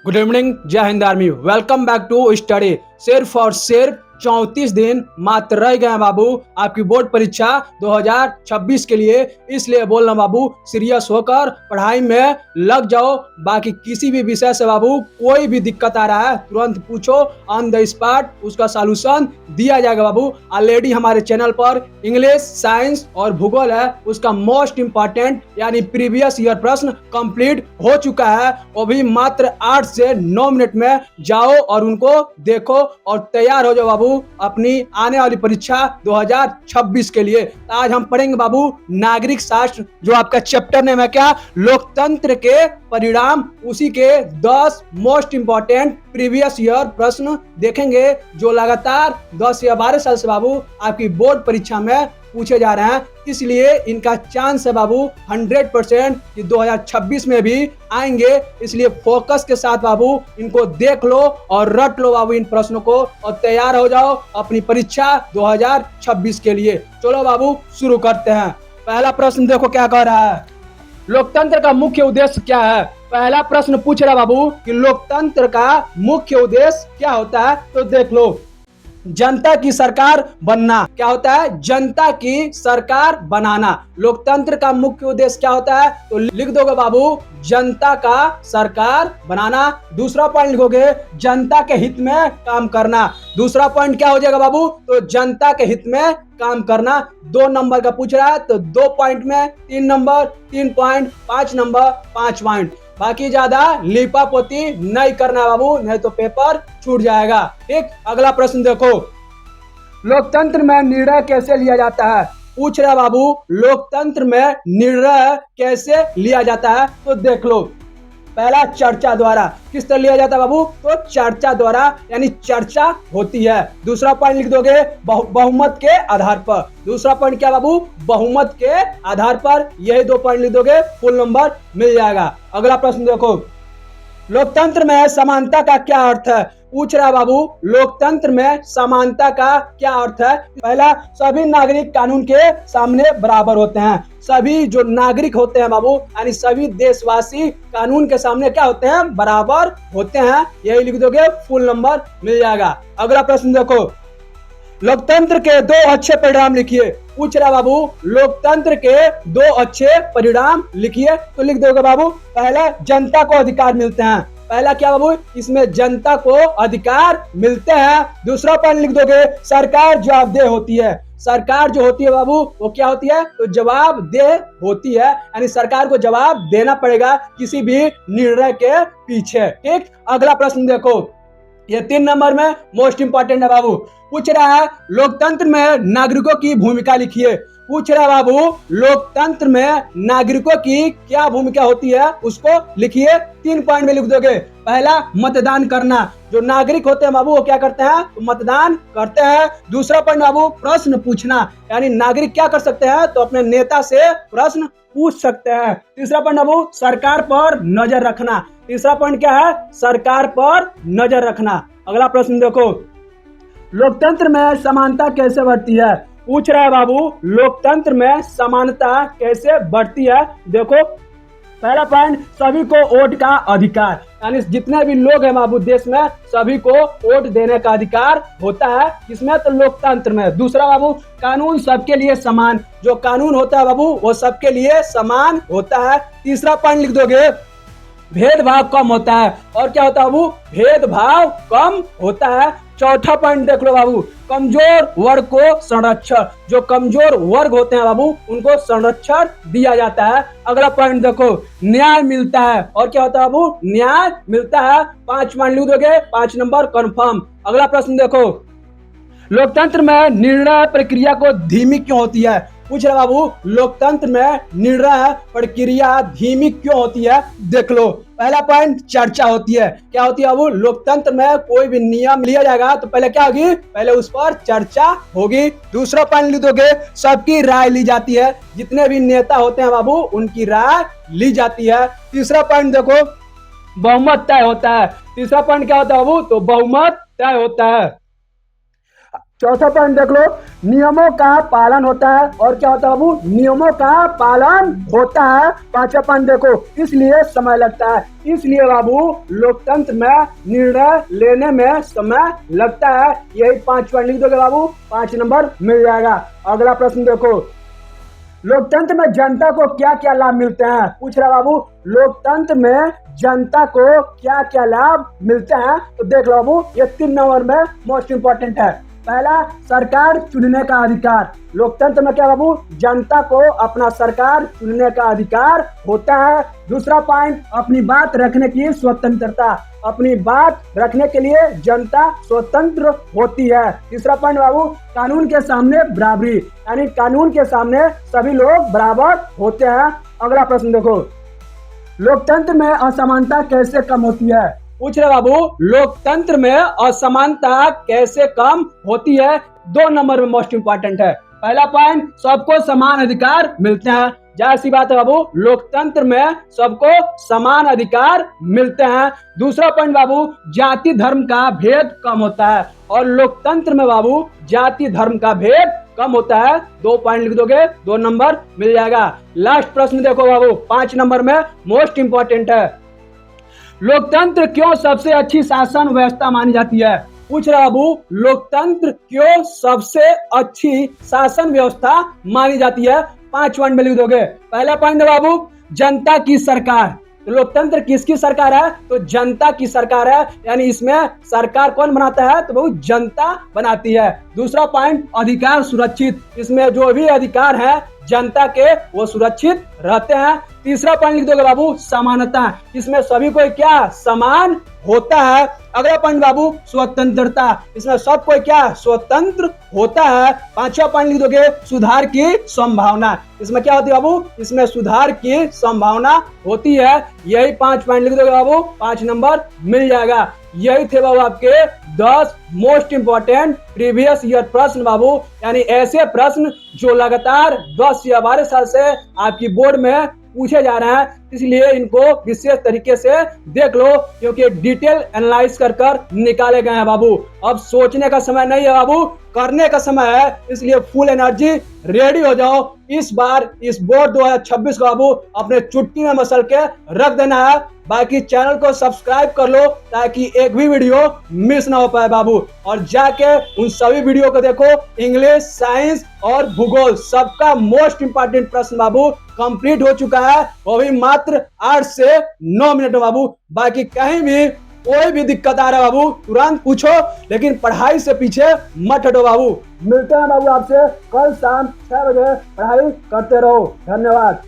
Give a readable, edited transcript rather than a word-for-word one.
Good evening, जय हिंद army. Welcome back to study. सिर्फ और सिर्फ 34 दिन मात्र रह गए हैं बाबू आपकी बोर्ड परीक्षा 2026 के लिए। इसलिए बोल रहा हूं बाबू, सीरियस होकर पढ़ाई में लग जाओ। बाकी किसी भी विषय से बाबू कोई भी दिक्कत आ रहा है तुरंत पूछो, ऑन द स्पॉट उसका सॉल्यूशन दिया जाएगा बाबू। ऑलरेडी हमारे चैनल पर इंग्लिश, साइंस और भूगोल है, उसका मोस्ट इंपॉर्टेंट यानी प्रीवियस ईयर प्रश्न कंप्लीट हो चुका है। वो भी मात्र 8 से 9 मिनट में जाओ और उनको देखो और तैयार हो जाओ बाबू अपनी आने वाली परीक्षा 2026 के लिए। आज हम पढ़ेंगे बाबू नागरिक शास्त्र, जो आपका चैप्टर नेम है क्या, लोकतंत्र के परिणाम। उसी के 10 मोस्ट इंपॉर्टेंट प्रीवियस ईयर प्रश्न देखेंगे जो लगातार 10 या 12 साल से बाबू आपकी बोर्ड परीक्षा में पूछे जा रहे हैं। इसलिए इनका चांस है बाबू 100% कि 2026 में भी आएंगे। इसलिए फोकस के साथ बाबू इनको देख लो और रट लो बाबू इन प्रश्नों को और तैयार हो जाओ अपनी परीक्षा 2026 के लिए। चलो बाबू शुरू करते हैं। पहला प्रश्न देखो क्या कह रहा है, लोकतंत्र का मुख्य उद्देश्य क्या है। पहला प्रश्न पूछ रहा बाबू कि लोकतंत्र का मुख्य उद्देश्य क्या होता है। तो देख लो, जनता की सरकार बनना। क्या होता है? जनता की सरकार बनाना। लोकतंत्र का मुख्य उद्देश्य क्या होता है? तो लिख दोगे बाबू जनता का सरकार बनाना। दूसरा पॉइंट लिखोगे जनता के हित में काम करना। दूसरा पॉइंट क्या हो जाएगा बाबू? तो जनता के हित में काम करना। 2 नंबर का पूछ रहा है तो 2 पॉइंट में 3 नंबर, 3 पॉइंट, 5 नंबर, 5 पॉइंट। बाकी ज्यादा लिपापोती नहीं करना बाबू, नहीं तो पेपर छूट जाएगा। ठीक, अगला प्रश्न देखो, लोकतंत्र में निर्णय कैसे लिया जाता है। पूछ रहा बाबू लोकतंत्र में निर्णय कैसे लिया जाता है। तो देख लो, पहला चर्चा द्वारा। किस तरह लिया जाता है बाबू? तो चर्चा द्वारा, यानी चर्चा होती है। दूसरा पॉइंट लिख दोगे बहुमत के आधार पर। दूसरा पॉइंट क्या बाबू? बहुमत के आधार पर। यही 2 पॉइंट लिख दोगे, फुल नंबर मिल जाएगा। अगला प्रश्न देखो, लोकतंत्र में समानता का क्या अर्थ है। पूछ रहा बाबू लोकतंत्र में समानता का क्या अर्थ है। पहला, सभी नागरिक कानून के सामने बराबर होते हैं। सभी जो नागरिक होते हैं बाबू, यानी सभी देशवासी कानून के सामने क्या होते हैं? बराबर होते हैं। यही लिख दोगे, फुल नंबर मिल जाएगा। अगला प्रश्न देखो, लोकतंत्र के 2 अच्छे परिणाम लिखिए। पूछ रहा बाबू लोकतंत्र के 2 अच्छे परिणाम लिखिए। तो लिख दोगे बाबू, पहला जनता को अधिकार मिलते हैं। पहला क्या बाबू? इसमें जनता को अधिकार मिलते हैं। दूसरा पॉइंट लिख दोगे सरकार जवाबदेह होती है। सरकार जो होती है बाबू वो क्या होती है? तो जवाबदेह होती है, यानी सरकार को जवाब देना पड़ेगा किसी भी निर्णय के पीछे। ठीक, अगला प्रश्न देखो, ये 3 नंबर में मोस्ट इंपॉर्टेंट है बाबू। पूछ रहा है लोकतंत्र में नागरिकों की भूमिका लिखिए। पूछ रहा बाबू लोकतंत्र में नागरिकों की क्या भूमिका होती है, उसको लिखिए। 3 पॉइंट में लिख दोगे, पहला मतदान करना। जो नागरिक होते हैं बाबू वो क्या करते हैं? तो मतदान करते हैं। दूसरा पॉइंट बाबू प्रश्न पूछना, यानी नागरिक क्या कर सकते हैं? तो अपने नेता से प्रश्न पूछ सकते हैं। तीसरा पॉइंट बाबू सरकार पर नजर रखना। तीसरा पॉइंट क्या है? सरकार पर नजर रखना। अगला प्रश्न देखो, लोकतंत्र में समानता कैसे बढ़ती है। पूछ रहा है बाबू लोकतंत्र में समानता कैसे बढ़ती है। देखो, पहला पॉइंट सभी को वोट का अधिकार, यानी जितने भी लोग हैं बाबू देश में सभी को वोट देने का अधिकार होता है। इसमें तो लोकतंत्र में। दूसरा बाबू कानून सबके लिए समान। जो कानून होता है बाबू वो सबके लिए समान होता है। तीसरा पॉइंट लिख दोगे भेदभाव कम होता है। और क्या होता है बाबू? भेदभाव कम होता है। चौथा पॉइंट देख लो बाबू, कमजोर वर्ग को संरक्षण। जो कमजोर वर्ग होते हैं बाबू उनको संरक्षण दिया जाता है। अगला पॉइंट देखो, न्याय मिलता है। और क्या होता है बाबू? न्याय मिलता है। 5 पॉइंट लिख दोगे, 5 नंबर कंफर्म। अगला प्रश्न देखो, लोकतंत्र में निर्णय प्रक्रिया को धीमी क्यों होती है। पूछ रहा बाबू लोकतंत्र में निर्णय प्रक्रिया धीमी क्यों होती है। देख लो, पहला पॉइंट चर्चा होती है। क्या होती है बाबू? लोकतंत्र में कोई भी नियम लिया जाएगा तो पहले क्या होगी? पहले उस पर चर्चा होगी। दूसरा पॉइंट लिख दोगे सबकी राय ली जाती है। जितने भी नेता होते हैं बाबू उनकी राय ली जाती है। तीसरा पॉइंट देखो, बहुमत तय होता है। तीसरा पॉइंट क्या होता है बाबू? तो बहुमत तय होता है। चौथा पॉइंट देख लो, नियमों का पालन होता है। और क्या होता है बाबू? नियमों का पालन होता है। पांचवा पॉइंट देखो, इसलिए समय लगता है। इसलिए बाबू लोकतंत्र में निर्णय लेने में समय लगता है। यही 5 पॉइंट लिख दोगे बाबू, 5 नंबर मिल जाएगा। अगला प्रश्न देखो, लोकतंत्र में जनता को क्या क्या लाभ मिलते हैं? पूछ रहा बाबू, लोकतंत्र में जनता को क्या क्या लाभ मिलते हैं? तो देख लो बाबू, ये 3 नंबर में मोस्ट इंपॉर्टेंट है। पहला, सरकार चुनने का अधिकार। लोकतंत्र में क्या बाबू? जनता को अपना सरकार चुनने का अधिकार होता है। दूसरा पॉइंट, अपनी बात रखने की स्वतंत्रता। अपनी बात रखने के लिए जनता स्वतंत्र होती है। तीसरा पॉइंट बाबू, कानून के सामने बराबरी, यानी कानून के सामने सभी लोग बराबर होते हैं। अगला प्रश्न देखो, लोकतंत्र में असमानता कैसे कम होती है? पूछ रहे बाबू, लोकतंत्र में असमानता कैसे कम होती है? 2 नंबर में मोस्ट इंपॉर्टेंट है। पहला पॉइंट, सबको समान अधिकार मिलते हैं। जाहिर सी बात है बाबू, लोकतंत्र में सबको समान अधिकार मिलते हैं। दूसरा पॉइंट बाबू, जाति धर्म का भेद कम होता है। और लोकतंत्र में बाबू जाति धर्म का भेद कम होता है। 2 पॉइंट लिख दोगे, 2 नंबर मिल जाएगा। लास्ट प्रश्न देखो बाबू, 5 नंबर में मोस्ट इंपॉर्टेंट है। लोकतंत्र क्यों सबसे अच्छी शासन व्यवस्था मानी जाती है? पूछ रहा बाबू, लोकतंत्र क्यों सबसे अच्छी शासन व्यवस्था मानी जाती है? 5 पॉइंट में लिख दोगे। पहला पॉइंट है बाबू, जनता की सरकार। तो लोकतंत्र किसकी सरकार है? तो जनता की सरकार है, यानी इसमें सरकार कौन बनाता है? तो बाबू जनता बनाती है। दूसरा पॉइंट, अधिकार सुरक्षित। इसमें जो भी अधिकार है जनता के वो सुरक्षित रहते हैं। तीसरा पॉइंट लिख दोगे बाबू, समानता। इसमें सभी को क्या समान होता है। अगला पॉइंट बाबू, स्वतंत्रता। इसमें सब कोई क्या स्वतंत्र होता है। 5वां पॉइंट लिख दोगे, सुधार की संभावना। इसमें क्या होती है बाबू? इसमें सुधार की संभावना होती है। यही 5 पॉइंट लिख दोगे बाबू, 5 नंबर मिल जाएगा। यही थे बाबू आपके 10 मोस्ट इंपॉर्टेंट प्रीवियस ईयर प्रश्न बाबू, यानी ऐसे प्रश्न जो लगातार 10 या 12 साल से आपकी बोर्ड में पूछे जा रहे हैं। इसलिए इनको विशेष तरीके से देख लो, क्योंकि डिटेल एनालाइज कर निकाले गए हैं बाबू। अब सोचने का समय नहीं है बाबू, करने का समय है। इसलिए फुल एनर्जी रेडी हो जाओ। इस बार इस बोर्ड 2026 को बाबू अपने चुटकी में मसल के रख देना है। बाकी चैनल को सब्सक्राइब कर लो ताकि एक भी वीडियो मिस ना हो पाए बाबू। और जाके उन सभी वीडियो को देखो, इंग्लिश, साइंस और भूगोल सबका मोस्ट इंपॉर्टेंट प्रश्न बाबू कंप्लीट हो चुका है, वो भी मात्र 8 से 9 मिनट में बाबू। बाकी कहीं भी कोई भी दिक्कत आ रहा है बाबू तुरंत पूछो, लेकिन पढ़ाई से पीछे मत हटो बाबू। मिलते हैं बाबू आपसे कल शाम 6 बजे। पढ़ाई करते रहो। धन्यवाद।